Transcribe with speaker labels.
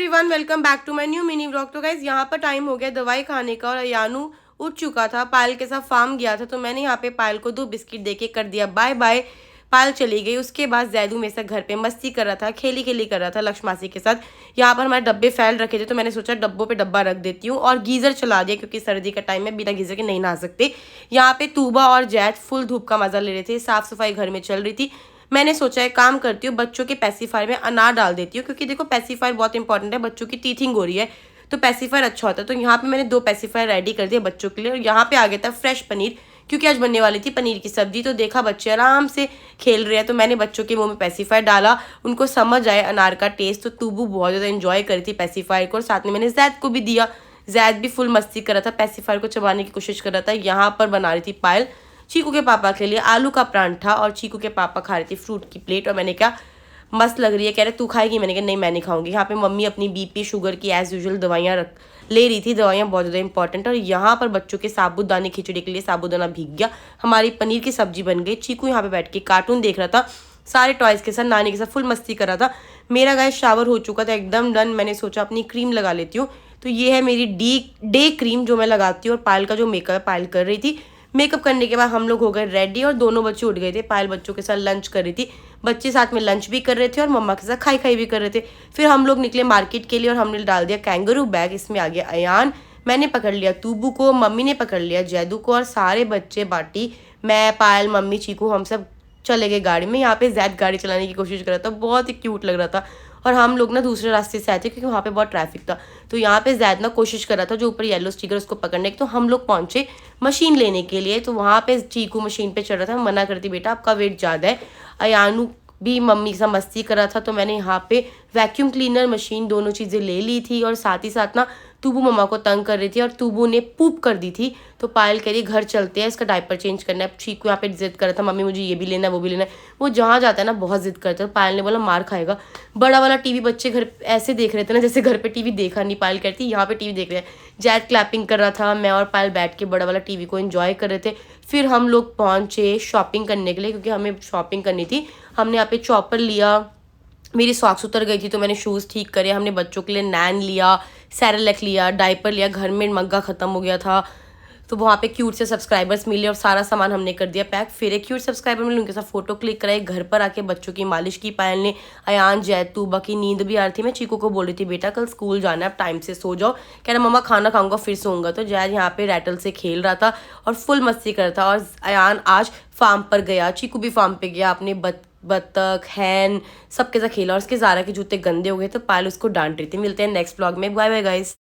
Speaker 1: Everyone, welcome back to my new mini vlog. तो guys यहाँ पर टाइम हो गया दवाई खाने का और अयानू उठ चुका था। पायल के साथ फार्म गया था तो मैंने यहाँ पे पायल को 2 बिस्किट देके कर दिया बाय बाय। पायल चली गई। उसके बाद जैदू मेरे साथ घर पे मस्ती कर रहा था, खेली खेली कर रहा था लक्ष्मासी के साथ। यहाँ पर हमारे डब्बे फैल रखे थे तो मैंने सोचा डब्बों पे डब्बा रख देती हूँ और गीजर चला दिया क्योंकि सर्दी का टाइम में बिना गीजर के नहीं नहा सकते। यहाँ पे तूबा और जैद फुल धूप का मजा ले रहे थे। साफ सफाई घर में चल रही थी। मैंने सोचा एक काम करती हूँ, बच्चों के पेसिफायर में अनार डाल देती हूँ क्योंकि देखो पेसिफायर बहुत इंपॉर्टेंट है, बच्चों की टीथिंग हो रही है तो पेसिफायर अच्छा होता है। तो यहाँ पे मैंने 2 पेसिफायर रेडी कर दिए बच्चों के लिए। और यहाँ पे आ गया था फ्रेश पनीर क्योंकि आज बनने वाली थी पनीर की सब्जी। तो देखा बच्चे आराम से खेल रहे हैं तो मैंने बच्चों के मुंह में पेसिफायर डाला, उनको समझ आए अनार का टेस्ट। तो तूबू बहुत ज़्यादा इन्जॉय करी थी पेसिफायर को और साथ में मैंने जैद को भी दिया। जैद भी फुल मस्ती कर रहा था, पेसिफायर को चबाने की कोशिश कर रहा था। यहाँ पर बना रही थी पायल चीकू के पापा के लिए आलू का परांठा और चीकू के पापा खा रहे थे फ्रूट की प्लेट। और मैंने क्या मस्त लग रही है, कह रहे तू खाएगी, मैंने कहा नहीं मैं नहीं खाऊंगी। यहाँ पे मम्मी अपनी बीपी शुगर की एज यूजुअल दवाइयाँ ले रही थी, दवाइयाँ बहुत ज़्यादा इंपॉर्टेंट। और यहाँ पर बच्चों के साबूदाने खिचड़ी के लिए साबूदाना भीग गया, हमारी पनीर की सब्जी बन गई। चीकू यहाँ पे बैठ के कार्टून देख रहा था सारे टॉयज़ के साथ, नानी के साथ फुल मस्ती कर रहा था। मेरा गाय शावर हो चुका था एकदम डन। मैंने सोचा अपनी क्रीम लगा लेती हूँ। तो ये है मेरी डे क्रीम जो मैं लगाती हूँ। और पायल का जो मेकअप है पायल कर रही थी। मेकअप करने के बाद हम लोग हो गए रेडी और दोनों बच्चे उठ गए थे। पायल बच्चों के साथ लंच कर रही थी, बच्चे साथ में लंच भी कर रहे थे और मम्मा के साथ खाई खाई भी कर रहे थे। फिर हम लोग निकले मार्केट के लिए और हमने डाल दिया कैंगरू बैग। इसमें आ गया अयान, मैंने पकड़ लिया तूबू को, मम्मी ने पकड़ लिया जैदू को और सारे बच्चे बाटी, मैं पायल मम्मी चीकू हम सब चले गए गाड़ी में। यहाँ पे जैद गाड़ी चलाने की कोशिश कर रहा था, बहुत ही क्यूट लग रहा था। और हम लोग ना दूसरे रास्ते से आए थे क्योंकि वहाँ पे बहुत ट्रैफिक था। तो यहाँ पे जैद ना कोशिश कर रहा था जो ऊपर येलो स्टिकर उसको पकड़ने की। तो हम लोग पहुँचे मशीन लेने के लिए। तो वहाँ पे चीकू मशीन पे चढ़ रहा था, मना करती बेटा आपका वेट ज़्यादा है। अयानू भी मम्मी के साथ मस्ती कर रहा था। तो मैंने यहाँ पे वैक्यूम क्लीनर मशीन दोनों चीज़ें ले ली थी। और साथ ही साथ ना तूबू मम्मा को तंग कर रही थी और तूबू ने पूप कर दी थी। तो पायल कह रही घर चलते हैं, इसका डायपर चेंज करना है। चीकू यहाँ पे जिद कर रहा था मम्मी मुझे ये भी लेना है वो भी लेना है। वो जहाँ जाता है ना बहुत जिद करता है। तो पायल ने बोला मार खाएगा। बड़ा वाला टीवी बच्चे घर ऐसे देख रहे थे ना जैसे घर पे टीवी देखा नहीं। पायल कहती यहाँ पे टीवी देख रहे हैं। जैद क्लैपिंग कर रहा था, मैं और पायल बैठ के बड़ा वाला टीवी को एंजॉय कर रहे थे। फिर हम लोग पहुँचे शॉपिंग करने के लिए क्योंकि हमें शॉपिंग करनी थी। हमने यहाँ पे चॉपर लिया, मेरी सॉक्स उतर गई थी तो मैंने शूज़ ठीक करे। हमने बच्चों के लिए नैन लिया, सैरेलैक लिया, डायपर लिया, घर में मग्गा ख़त्म हो गया था तो वहाँ पे क्यूट से सब्सक्राइबर्स मिले और सारा सामान हमने कर दिया पैक। फिर एक क्यूट सब्सक्राइबर मिले, उनके साथ फोटो क्लिक कराए। घर पर आके बच्चों की मालिश की पायल ने। अयान जैद तूबा की नींद भी आ रही थी। मैं चीकू को बोल रही थी बेटा कल स्कूल जाना है, अब टाइम से सो जाओ। कह रहा मम्मा खाना खाऊंगा फिर सोऊंगा। तो जैद यहाँ पे रैटल से खेल रहा था और फुल मस्ती कर रहा था। और अयान आज फार्म पर गया, चीकू भी फार्म पे गया, अपने बत्तख हैन सबके साथ खेला और उसके ज़ारा के जूते गंदे हो गए तो पायल उसको डांट रही थी। मिलते हैं नेक्स्ट ब्लॉग में, बाय बाय गाइस।